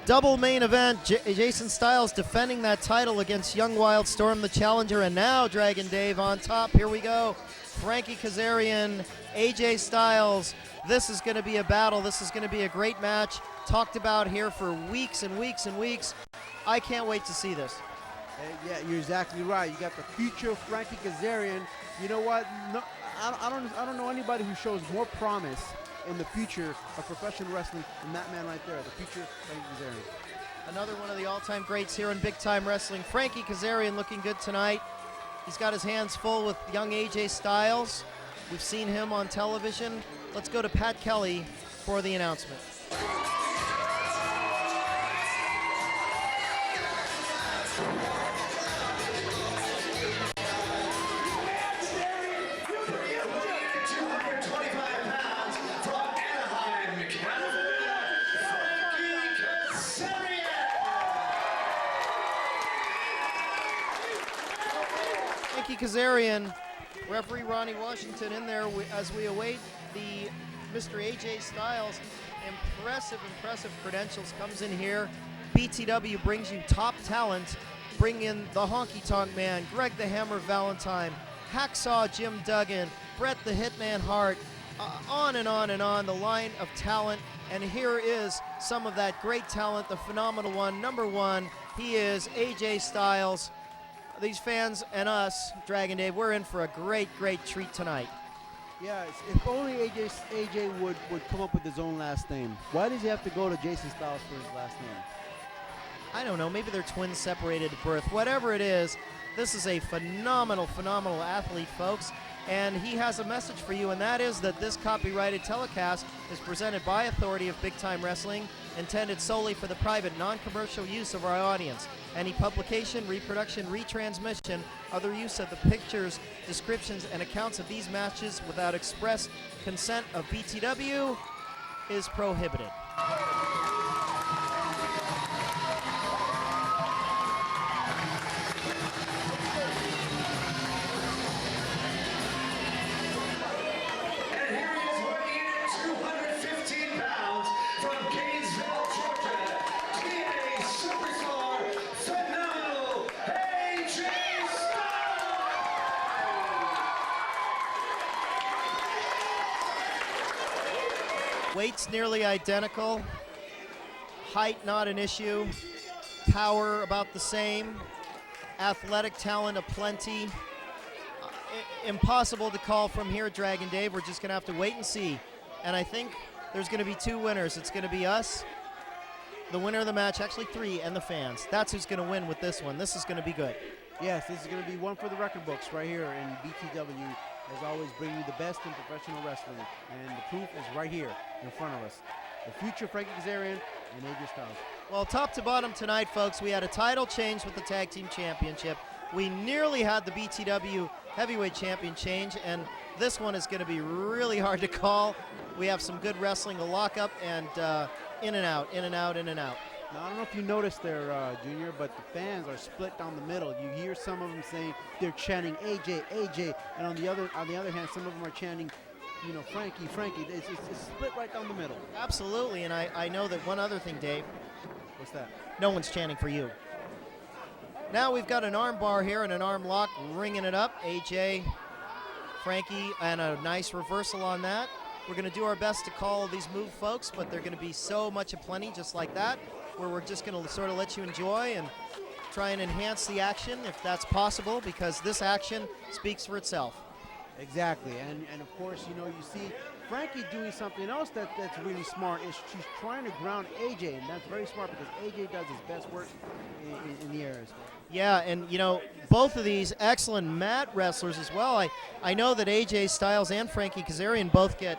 Double main event, Jason Styles defending that title against Young Wildstorm, the challenger, and now Dragon Dave on top. Here we go. Frankie Kazarian, AJ Styles. This is going to be a battle. This is going to be a great match. Talked about here for weeks and weeks and weeks. I can't wait to see this. Yeah, you're exactly right. You got the future Frankie Kazarian. You know what? No, I don't know anybody who shows more promise in the future of professional wrestling than that man right there, the future Frankie Kazarian. Another one of the all-time greats here in big-time wrestling. Frankie Kazarian looking good tonight. He's got his hands full with young AJ Styles. We've seen him on television. Let's go to Pat Kelly for the announcement. Frankie Kazarian, referee Ronnie Washington in there as we await the Mr. AJ Styles. Impressive credentials comes in here. BTW brings you top talent. Bring in the Honky Tonk Man, Greg the Hammer Valentine, Hacksaw Jim Duggan, Bret the Hitman Hart, on and on and on, the line of talent. And here is some of that great talent, the phenomenal one, number one. He is AJ Styles. These fans and us, Dragon Dave, we're in for a great treat tonight. Yeah, if only AJ would come up with his own last name. Why does he have to go to Jason Styles for his last name? I don't know, maybe they're twins separated at birth. Whatever it is, this is a phenomenal athlete, folks. And he has a message for you, and that is that this copyrighted telecast is presented by authority of Big Time Wrestling, intended solely for the private, non-commercial use of our audience. Any publication, reproduction, retransmission, other use of the pictures, descriptions, and accounts of these matches without express consent of BTW is prohibited. Weight's nearly identical, height not an issue, power about the same, athletic talent aplenty. Impossible to call from here, Dragon Dave. We're just going to have to wait and see. And I think there's going to be two winners. It's going to be us, the winner of the match, actually three, and the fans. That's who's going to win with this one. This is going to be good. Yes, this is going to be one for the record books right here in BTW. As always, bring you the best in professional wrestling, and the proof is right here in front of us. The future Frankie Kazarian and AJ Styles. Well, top to bottom tonight, folks, we had a title change with the Tag Team Championship. We nearly had the BTW Heavyweight Champion change, and this one is going to be really hard to call. We have some good wrestling, a lockup, and in and out, in and out, in and out. Now, I don't know if you noticed there, Junior, but the fans are split down the middle. You hear some of them saying they're chanting AJ, AJ, and on the other hand, some of them are chanting, you know, Frankie, Frankie. It's split right down the middle. Absolutely, and I know that one other thing, Dave. What's that? No one's chanting for you. Now we've got an arm bar here and an arm lock, ringing it up. AJ, Frankie, and a nice reversal on that. We're going to do our best to call these moves, folks, but they're going to be so much aplenty, just like that, where we're just going to sort of let you enjoy and try and enhance the action if that's possible, because this action speaks for itself. Exactly, and of course, you know, you see Frankie doing something else that's really smart. Is she's trying to ground AJ, and that's very smart because AJ does his best work in the air as well. Yeah, and you know, both of these excellent mat wrestlers as well. I know that AJ Styles and Frankie Kazarian both get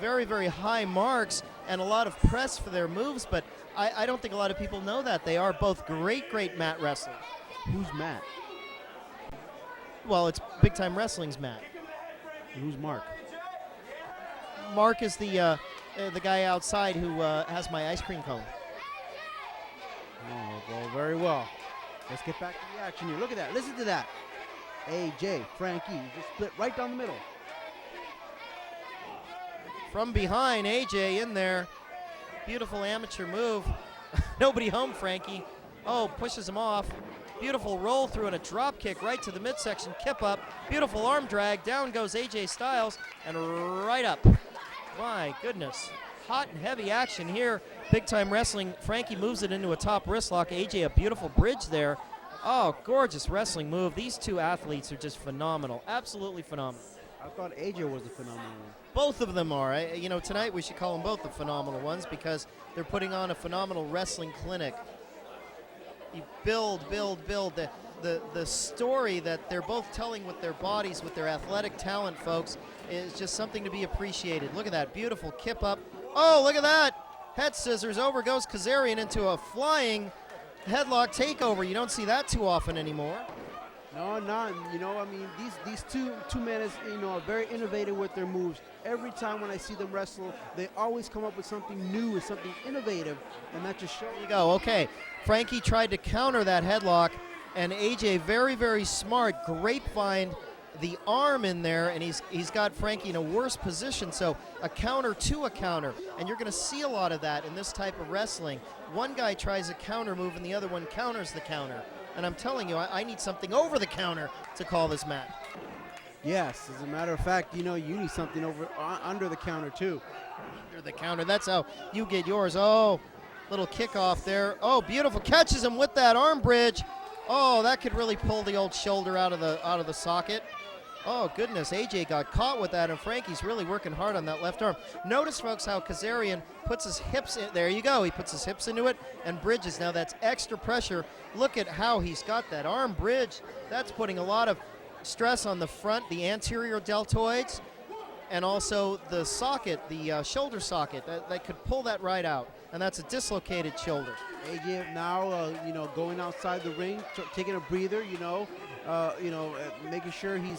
very high marks and a lot of press for their moves, but I don't think a lot of people know that. They are both great mat wrestlers. Who's Matt? Well, it's Big Time Wrestling's Matt. And who's Mark? Mark is the guy outside who has my ice cream cone. Oh, well, very well. Let's get back to the action here. Look at that. Listen to that. AJ, Frankie, just split right down the middle. From behind, AJ in there. Beautiful amateur move. Nobody home, Frankie. Oh, pushes him off. Beautiful roll through and a drop kick right to the midsection. Kip up. Beautiful arm drag. Down goes AJ Styles and right up. My goodness. Hot and heavy action here. Big time wrestling. Frankie moves it into a top wrist lock. AJ a beautiful bridge there. Oh, gorgeous wrestling move. These two athletes are just phenomenal. Absolutely phenomenal. I thought AJ was the phenomenal one. Both of them are. You know, tonight we should call them both the phenomenal ones because they're putting on a phenomenal wrestling clinic. You build. The story that they're both telling with their bodies, with their athletic talent, folks, is just something to be appreciated. Look at that beautiful kip up. Oh, look at that. Head scissors. Over goes Kazarian into a flying headlock takeover. You don't see that too often anymore. No, not. You know, I mean, these two men is, you know, are very innovative with their moves. Every time when I see them wrestle, they always come up with something new and something innovative, and that just shows. There you go. Okay, Frankie tried to counter that headlock, and AJ very, very smart. Grapevine the arm in there, and he's got Frankie in a worse position. So a counter to a counter, and you're going to see a lot of that in this type of wrestling. One guy tries a counter move, and the other one counters the counter. And I'm telling you, I need something over the counter to call this match. Yes, as a matter of fact, you know, you need something over under the counter too. Under the counter, that's how you get yours. Oh, little kickoff there. Oh, beautiful, catches him with that arm bridge. Oh, that could really pull the old shoulder out of the socket. Oh, goodness, AJ got caught with that, and Frankie's really working hard on that left arm. Notice, folks, how Kazarian puts his hips in. There you go. He puts his hips into it and bridges. Now that's extra pressure. Look at how he's got that arm bridge. That's putting a lot of stress on the front, the anterior deltoids, and also the socket, the shoulder socket. That could pull that right out, and that's a dislocated shoulder. AJ now, you know, going outside the ring, taking a breather, making sure he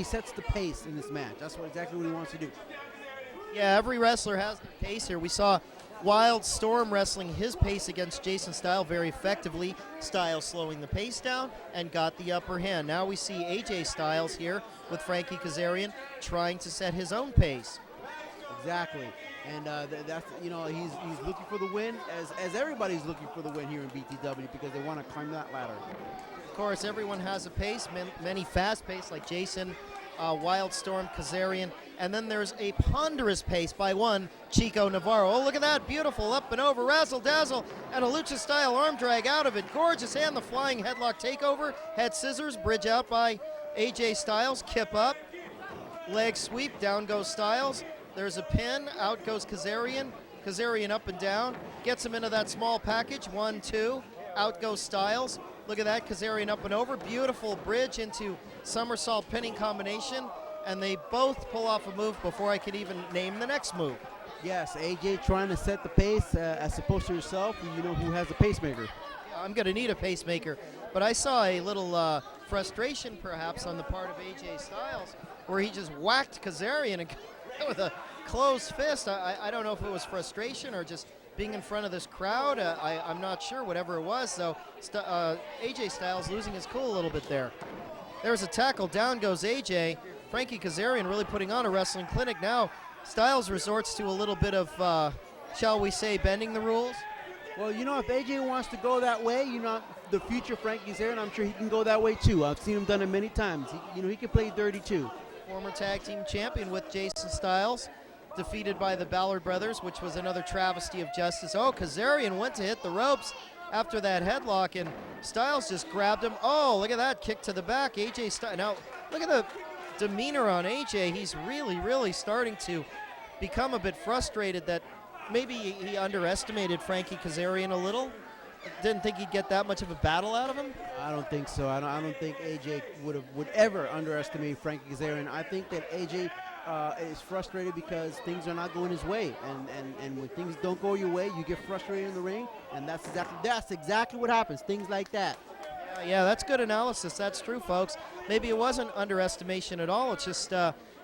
sets the pace in this match. That's exactly what he wants to do. Yeah, every wrestler has their pace here. We saw Wild Storm wrestling his pace against Jason Styles very effectively. Styles slowing the pace down and got the upper hand. Now we see AJ Styles here with Frankie Kazarian trying to set his own pace. Exactly. And that's, you know, he's looking for the win, as everybody's looking for the win here in BTW because they want to climb that ladder. Of course, everyone has a pace, many fast pace like Jason, Wildstorm, Kazarian, and then there's a ponderous pace by one, Chico Navarro. Oh, look at that, beautiful, up and over, razzle-dazzle, and a lucha-style arm drag out of it. Gorgeous, and the flying headlock takeover, head scissors, bridge out by AJ Styles, kip up, leg sweep, down goes Styles. There's a pin, out goes Kazarian. Kazarian up and down, gets him into that small package, 1, 2, out goes Styles. Look at that, Kazarian up and over, beautiful bridge into somersault pinning combination, and they both pull off a move before I could even name the next move. Yes, AJ trying to set the pace as opposed to yourself, you know, who has a pacemaker. Yeah, I'm gonna need a pacemaker, but I saw a little frustration perhaps on the part of AJ Styles where he just whacked Kazarian and with a closed fist. I don't know if it was frustration or just being in front of this crowd. I'm not sure, whatever it was. So AJ Styles losing his cool a little bit there. There's a tackle, down goes AJ. Frankie Kazarian really putting on a wrestling clinic. Now Styles resorts to a little bit of, shall we say, bending the rules. Well, you know, if AJ wants to go that way, you know, the future Frankie's there, and I'm sure he can go that way too. I've seen him done it many times. He can play dirty too. Former tag team champion with Jason Styles, defeated by the Ballard brothers, which was another travesty of justice. Oh, Kazarian went to hit the ropes after that headlock, and Styles just grabbed him. Oh, look at that kick to the back. AJ Styles. Now, look at the demeanor on AJ. He's really, really starting to become a bit frustrated that maybe he underestimated Frankie Kazarian a little. Didn't think he'd get that much of a battle out of him. I don't think so. I don't think AJ would ever underestimate Frankie Kazarian. I think that AJ is frustrated because things are not going his way, and when things don't go your way, you get frustrated in the ring, and that's exactly what happens. Things like that. Yeah, that's good analysis. That's true, folks. Maybe it wasn't underestimation at all. It's just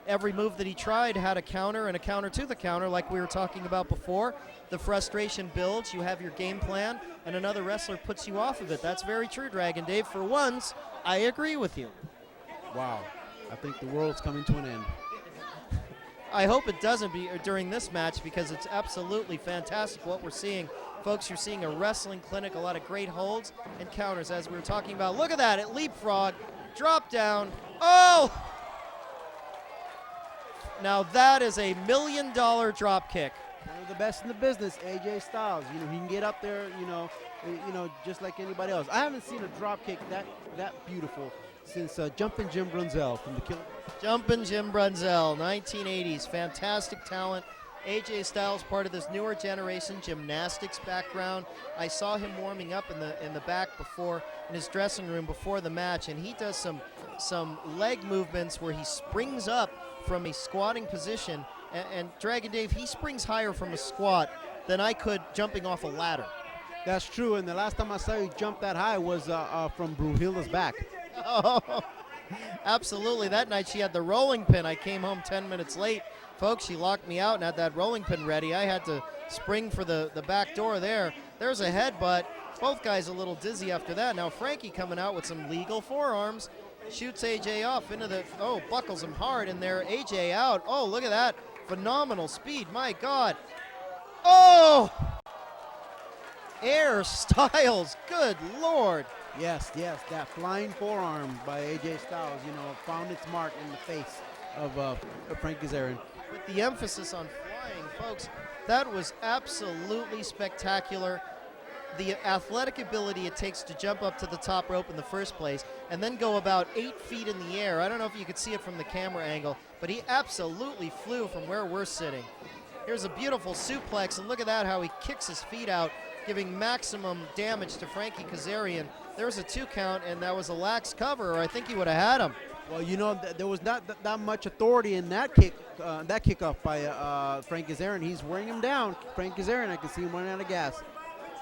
every move that he tried had a counter and a counter to the counter, like we were talking about before. The frustration builds. You have your game plan, and another wrestler puts you off of it. That's very true, Dragon Dave. For once, I agree with you. Wow. I think the world's coming to an end. I hope it doesn't be during this match because it's absolutely fantastic what we're seeing. Folks, you're seeing a wrestling clinic, a lot of great holds and counters as we were talking about. Look at that, it leapfrog, drop down. Oh! Now that is a $1 million drop kick. One of the best in the business, AJ Styles. You know, he can get up there, you know, just like anybody else. I haven't seen a drop kick that beautiful since Jumpin' Jim Brunzell from the Killer. Jumpin' Jim Brunzell, 1980s, fantastic talent. AJ Styles, part of this newer generation, gymnastics background. I saw him warming up in the back before, in his dressing room before the match, and he does some leg movements where he springs up from a squatting position. And Dragon Dave, he springs higher from a squat than I could jumping off a ladder. That's true, and the last time I saw you jump that high was from Brunhilde's back. Oh, absolutely. That night she had the rolling pin. I came home 10 minutes late. Folks, she locked me out and had that rolling pin ready. I had to spring for the back door there. There's a headbutt. Both guys a little dizzy after that. Now Frankie coming out with some legal forearms. Shoots AJ off into the, buckles him hard in there. AJ out. Oh, look at that. Phenomenal speed. My God. Oh! Air Styles. Good Lord. Yes, that flying forearm by AJ Styles, you know, found its mark in the face of Frankie Kazarian. With the emphasis on flying, folks, that was absolutely spectacular. The athletic ability it takes to jump up to the top rope in the first place and then go about 8 feet in the air. I don't know if you could see it from the camera angle, but he absolutely flew from where we're sitting. Here's a beautiful suplex, and look at that, how he kicks his feet out, giving maximum damage to Frankie Kazarian. There was a 2 count, and that was a lax cover, or I think he would have had him. Well, you know, there was not that much authority in that kickoff by Frank Kazarian. He's wearing him down. Frank Kazarian, I can see him running out of gas.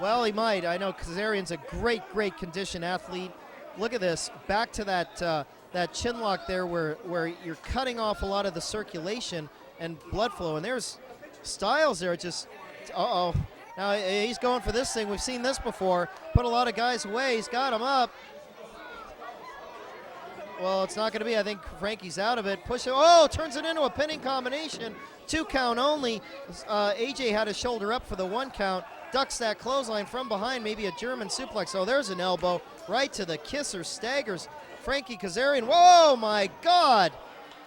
Well, he might. I know Kazarian's a great condition athlete. Look at this. Back to that chin lock there where you're cutting off a lot of the circulation and blood flow. And there's Styles there just, uh-oh. Now he's going for this thing. We've seen this before. Put a lot of guys away. He's got him up. Well, it's not going to be. I think Frankie's out of it. Push it. Oh, turns it into a pinning combination. 2 count only. AJ had his shoulder up for the 1 count. Ducks that clothesline from behind, maybe a German suplex. Oh, there's an elbow right to the kisser, staggers Frankie Kazarian. Whoa, my God!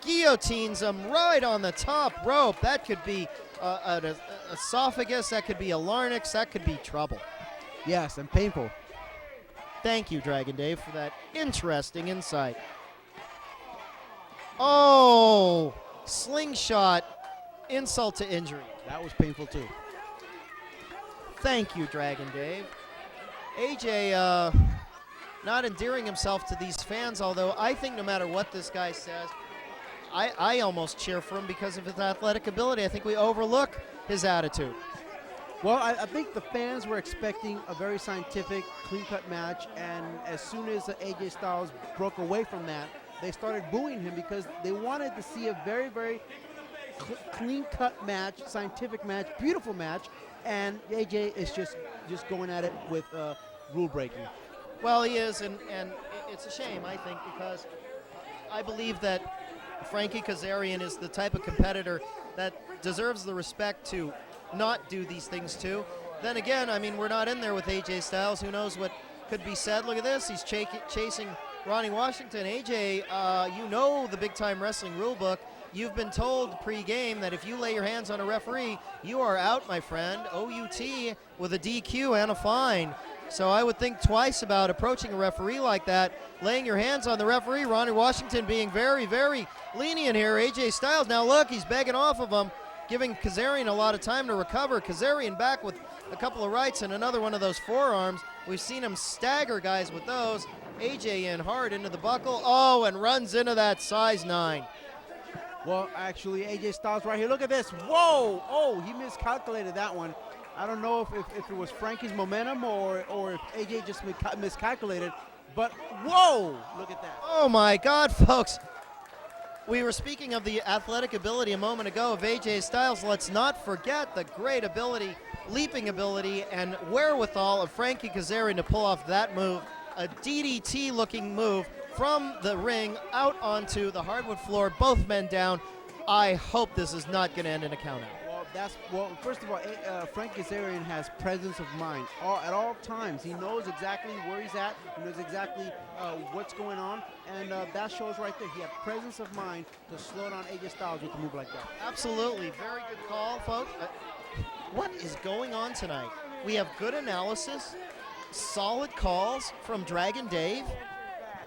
Guillotines him right on the top rope. That could be an esophagus, that could be a larynx, that could be trouble. Yes, and painful. Thank you, Dragon Dave, for that interesting insight. Oh, slingshot, insult to injury. That was painful too. Thank you, Dragon Dave. AJ not endearing himself to these fans, although I think no matter what this guy says, I almost cheer for him because of his athletic ability. I think we overlook his attitude. Well, I think the fans were expecting a very scientific, clean-cut match, and as soon as AJ Styles broke away from that, they started booing him because they wanted to see a very clean-cut match, scientific match, beautiful match, and AJ is just going at it with rule breaking. Well, he is, and it's a shame, I think, because I believe that Frankie Kazarian is the type of competitor that deserves the respect to not do these things to. Then again, I mean, we're not in there with AJ Styles. Who knows what could be said? Look at this. He's chasing Ronnie Washington. AJ, you know the big-time wrestling rule book. You've been told pre-game that if you lay your hands on a referee, you are out, my friend. OUT with a DQ and a fine. So I would think twice about approaching a referee like that, laying your hands on the referee. Ronnie Washington being very lenient here. AJ Styles, now look, he's begging off of him, giving Kazarian a lot of time to recover. Kazarian back with a couple of rights and another one of those forearms. We've seen him stagger guys with those. AJ in hard into the buckle. Oh, and runs into that size 9. Well, actually, AJ Styles right here. Look at this. Whoa! Oh, he miscalculated that one. I don't know if it was Frankie's momentum or if AJ just miscalculated. But, whoa! Look at that. Oh, my God, folks. We were speaking of the athletic ability a moment ago of AJ Styles. Let's not forget the great ability, leaping ability, and wherewithal of Frankie Kazarian to pull off that move. A DDT-looking move from the ring out onto the hardwood floor, both men down. I hope this is not going to end in a countout. Well, first of all, Frankie Kazarian has presence of mind. At all times, he knows exactly where he's at. He knows exactly what's going on, and that shows right there. He had presence of mind to slow down AJ Styles with a move like that. Absolutely. Very good call, folks. What is going on tonight? We have good analysis, solid calls from Dragon Dave.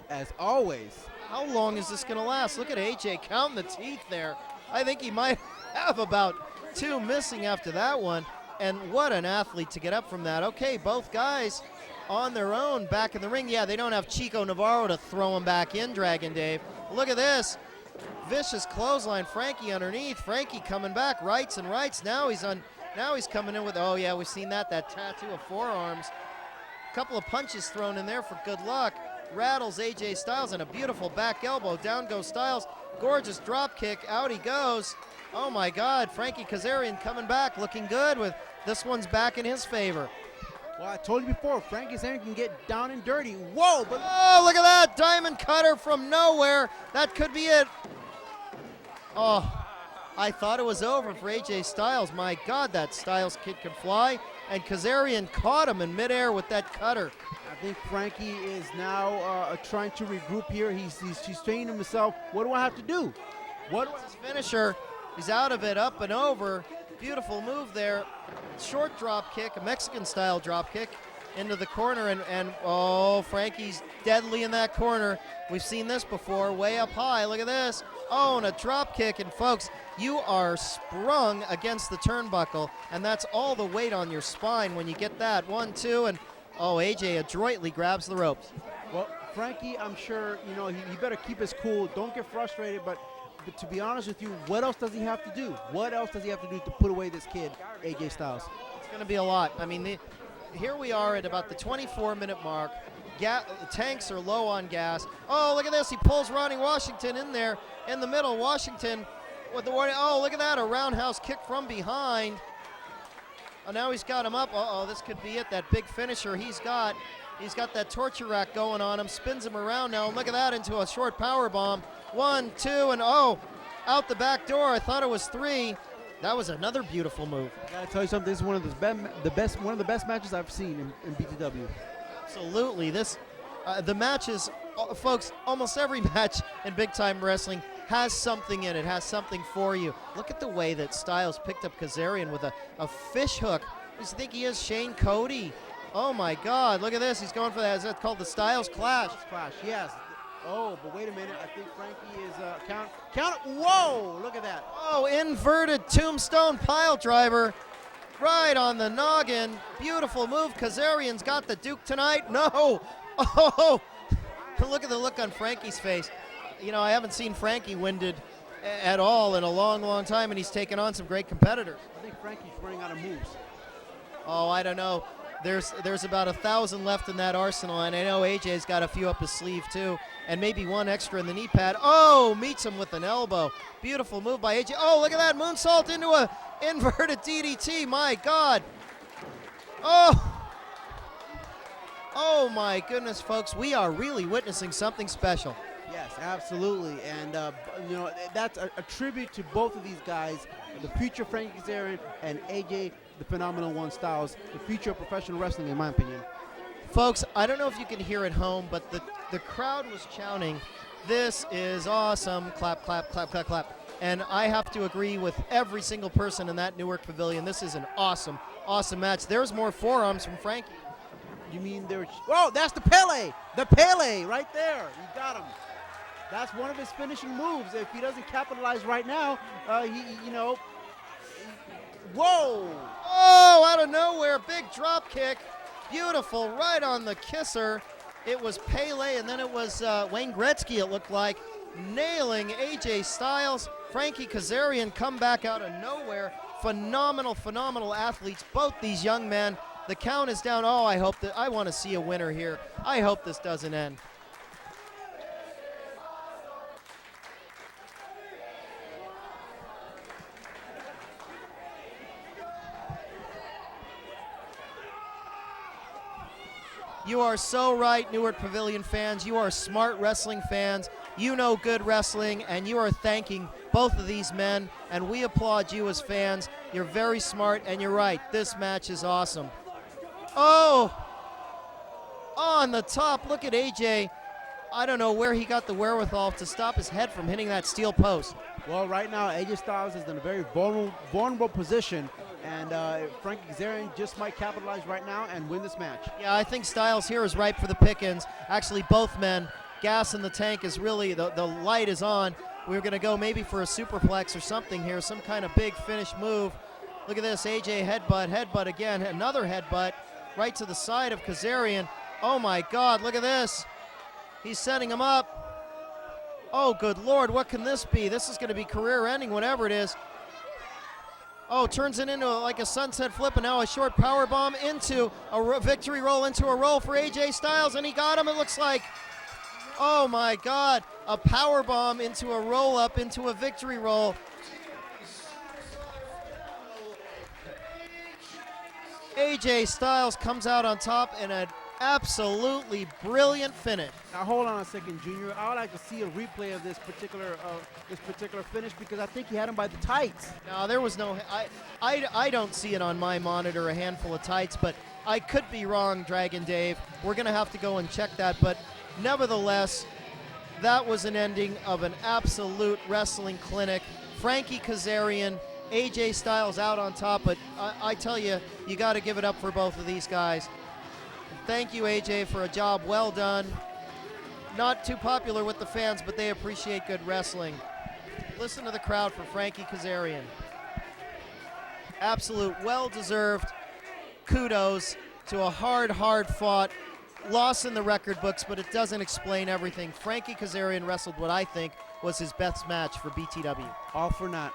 As always. How long is this going to last? Look at AJ counting the teeth there. I think he might have about 2 missing after that one. And what an athlete to get up from that. Okay, both guys on their own back in the ring. Yeah, they don't have Chico Navarro to throw him back in, Dragon Dave. Look at this. Vicious clothesline. Frankie underneath. Frankie coming back, rights and rights. Now he's coming in with, oh yeah, we've seen that tattoo of forearms. Couple of punches thrown in there for good luck. Rattles AJ Styles and a beautiful back elbow. Down goes Styles. Gorgeous drop kick. Out he goes. Oh my God, Frankie Kazarian coming back, looking good with this one's back in his favor. Well, I told you before, Frankie Kazarian can get down and dirty. Whoa! But oh, look at that diamond cutter from nowhere. That could be it. Oh, I thought it was over for AJ Styles. My God, that Styles kid can fly. And Kazarian caught him in midair with that cutter. I think Frankie is now trying to regroup here. He's training himself. What do I have to do? What's his finisher? He's out of it, up and over. Beautiful move there. Short drop kick, a Mexican-style drop kick into the corner. And oh, Frankie's deadly in that corner. We've seen this before, way up high. Look at this. Oh, and a drop kick. And folks, you are sprung against the turnbuckle, and that's all the weight on your spine when you get that. 1, 2, and oh, AJ adroitly grabs the ropes. Well, Frankie, I'm sure, he better keep his cool. Don't get frustrated, but to be honest with you, what else does he have to do? What else does he have to do to put away this kid, AJ Styles? It's going to be a lot. I mean, here we are at about the 24-minute mark. Tanks are low on gas. Oh, look at this. He pulls Ronnie Washington in there in the middle. Washington with the warning. Oh, look at that. A roundhouse kick from behind. Oh, now he's got him up. Uh-oh, this could be it. That big finisher he's got that torture rack going on him. Spins him around now. And look at that, into a short power bomb. 1, 2, and oh, out the back door. I thought it was 3. That was another beautiful move. I gotta tell you something. This is one of the best matches I've seen in BTW. Absolutely. The matches, folks. Almost every match in big time wrestling has something in it. Has something for you. Look at the way that Styles picked up Kazarian with a fish hook. Who does he think he is? Shane Cody. Oh my God! Look at this. He's going for that. Is that called the Styles Clash? Clash. Yes. Oh, but wait a minute. I think Frankie is count. Whoa! Look at that. Oh, inverted tombstone pile driver, right on the noggin. Beautiful move. Kazarian's got the Duke tonight. No. Oh, look at the look on Frankie's face. I haven't seen Frankie winded at all in a long, long time, and he's taken on some great competitors. I think Frankie's running out of moves. Oh, I don't know. There's about 1,000 left in that arsenal, and I know AJ's got a few up his sleeve too, and maybe one extra in the knee pad. Oh, meets him with an elbow. Beautiful move by AJ. Oh, look at that moonsault into a inverted DDT. My God. Oh my goodness, folks. We are really witnessing something special. Yes, absolutely, and that's a tribute to both of these guys, the future Frankie Kazarian and AJ, the Phenomenal One Styles, the future of professional wrestling, in my opinion. Folks, I don't know if you can hear at home, but the crowd was shouting, "This is awesome!" Clap, clap, clap, clap, clap. And I have to agree with every single person in that Newark Pavilion. This is an awesome, awesome match. There's more forearms from Frankie. You mean there? Oh, that's the Pele! The Pele right there. You got him. That's one of his finishing moves. If he doesn't capitalize right now, whoa! Oh, out of nowhere, big drop kick. Beautiful, right on the kisser. It was Pele, and then it was Wayne Gretzky, it looked like, nailing AJ Styles. Frankie Kazarian come back out of nowhere. Phenomenal, phenomenal athletes, both these young men. The count is down. Oh, I want to see a winner here. I hope this doesn't end. You are so right, Newark Pavilion fans. You are smart wrestling fans. You know good wrestling, and you are thanking both of these men, and we applaud you as fans. You're very smart, and you're right. This match is awesome. Oh! On the top, look at AJ. I don't know where he got the wherewithal to stop his head from hitting that steel post. Well, right now, AJ Styles is in a very vulnerable position, and Frankie Kazarian just might capitalize right now and win this match. Yeah, I think Styles here is ripe for the pickings. Actually, both men, gas in the tank is really, the light is on. We're going to go maybe for a superplex or something here, some kind of big finish move. Look at this, AJ headbutt again, another headbutt right to the side of Kazarian. Oh my God, look at this. He's setting him up. Oh, good Lord, what can this be? This is going to be career-ending, whatever it is. Oh, turns it into like a sunset flip, and now a short power bomb into a victory roll, into a roll for AJ Styles, and he got him, it looks like. Oh, my God, a power bomb into a roll-up, into a victory roll. AJ Styles comes out on top in an absolutely brilliant finish. Now hold on a second, Junior. I would like to see a replay of this particular finish, because I think he had him by the tights. No, there was no. I don't see it on my monitor, a handful of tights, but I could be wrong, Dragon Dave. We're gonna have to go and check that, but nevertheless, that was an ending of an absolute wrestling clinic. Frankie Kazarian, AJ Styles out on top, but I tell you, you got to give it up for both of these guys. Thank you, AJ, for a job well done. Not too popular with the fans, but they appreciate good wrestling. Listen to the crowd for Frankie Kazarian. Absolute well-deserved kudos to a hard fought loss in the record books, but it doesn't explain everything. Frankie Kazarian wrestled what I think was his best match for BTW. All for naught.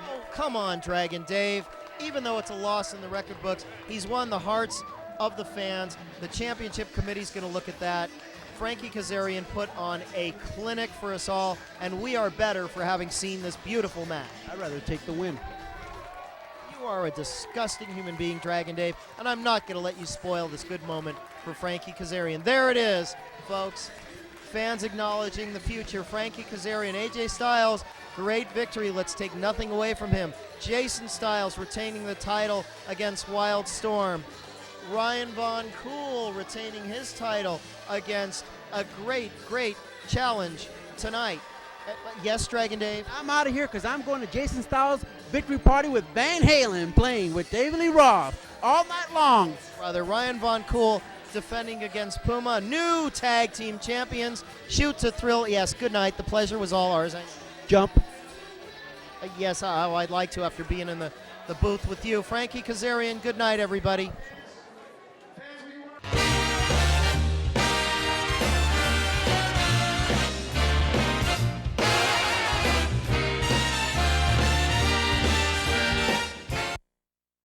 Oh, come on, Dragon Dave. Even though it's a loss in the record books, he's won the hearts of the fans. The championship committee's going to look at that. Frankie Kazarian put on a clinic for us all, and we are better for having seen this beautiful match. I'd rather take the win. You are a disgusting human being, Dragon Dave, and I'm not going to let you spoil this good moment for Frankie Kazarian. There it is, folks. Fans acknowledging the future. Frankie Kazarian, AJ Styles, great victory. Let's take nothing away from him. Jason Styles retaining the title against Wild Storm. Ryan Von Cool retaining his title against a great challenge tonight. Yes, Dragon Dave? I'm out of here because I'm going to Jason Styles' victory party with Van Halen, playing with David Lee Roth all night long. Brother, Ryan Von Cool defending against Puma. New tag team champions. Shoot to thrill. Yes, good night. The pleasure was all ours. Jump. Yes, I'd like to after being in the booth with you. Frankie Kazarian, good night, everybody.